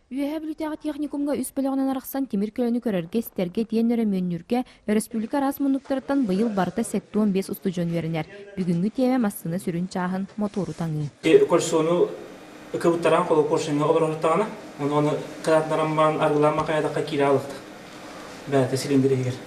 Үйәһә бүлітәғі техникумға үс бөліғінен арақсан темір көліні көрерге стерге тиен өрөмөннүрге республика рас мұндықтырыттан бұйыл барыта 7-15 устужон верінер. Бүгінгі теме массыны сүрін чағын мотору таңы. Көрсону көвіттаран қолы көрсенге олар ұрттағына, оны қыратынаран барын арғылама қайадаққа кері алықты. Бәті силиндері егер.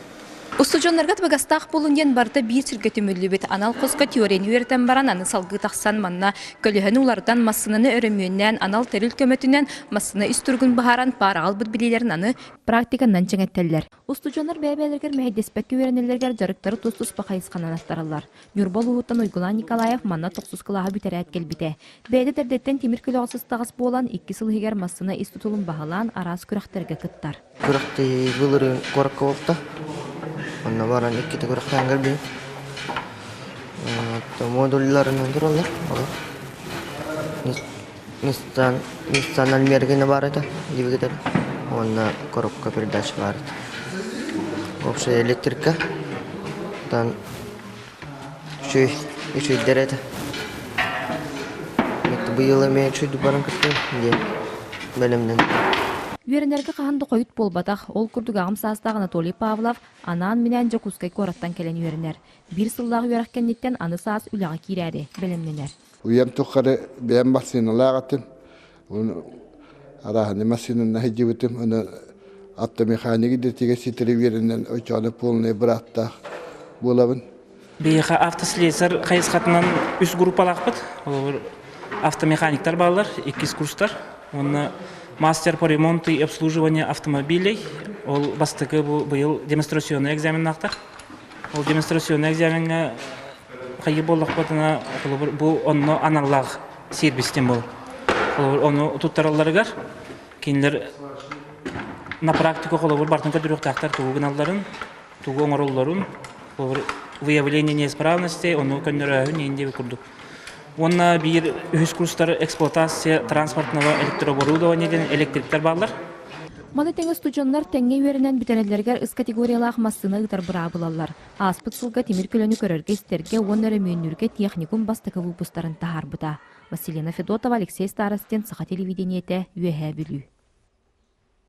Устужонларга твагастах болунден барта бир сирге төмөлүбүт анал куска теорияны үйрөтен баран аны салгы таксан манна көлөһөн улардан массынаны өрөмөннән анал терил көмөтүнөн массына истургун бахаран парагал бут билелерин аны практикандан чеңеттеллер. Устужонлар бәбәлергер мәһидеспекке үйрөнелергер жарыктары тустус бахайысканан аттаралар. Нюрбол Ухуттан Ойгулан Николаев манна токсус кылаһы битерәт келбите. Бәйде дәрдеттен темир көлөгсыз тагыс болан 2 сылыгер массына истутулун баһалан арас күрәхтерге кыттар. Күрәхте булыры кораккалыкта. Онна баран икки көрөктөн келби. Модулларын туралар. Nissan Almer'e var еді, двигатель. Онна коробка передач бар. Общая электрика. Там еще дерет. Это было меньше баран кытты. Белемнен. Үйренерге қағанды қойыт болбатақ, ол күрдік ағым састағы Анатолий Павлов, анан менен жокускай кораттан келен үйренер. Bir сыллағы үйрәккеннеттен аны саас үліға кейрәді, білімненер. Уям тұққары бәйін басынылар аттым. Араханы масынына хеджебетім, оны автомеханики дертеге сетірі үйренен өйчаны полный біраттақ болабын. Бейіға автослесар қайысқатынан үш группалақ бұд. Автомеханиктар балар, 2 курстар. Оны мастер по ремонту и обслуживанию автомобилей. Ол бастығы бұл демонстрационный экзамен нақтар. Ол демонстрационный экзаменге қайы болдық бұтына бұл оны аналлағы сервистен бол. Оны тұттараларығар. Кейінлер на практику қолы бартын көдіріқтақтар туғы гыналарын, туғы оңыролларын, выявление неисправностей, оны көндірәуін ендегі күрдік. Онна бир үз курстар эксплуатация транспортного электрооборудованиеден электриктер балар. Маны теңіз студионлар тәңге үйерінен бітенелергер үз категориялақ массына ұтар бұра бұлалар. Аспыт сылға темір көліні көрерге істерге, онлары мүйіннерге техникум бастықы выпустарын тағар бұда. Василина Федотова, Алексей Старостен, Саха телевидениеті, Үйәһә бүлі.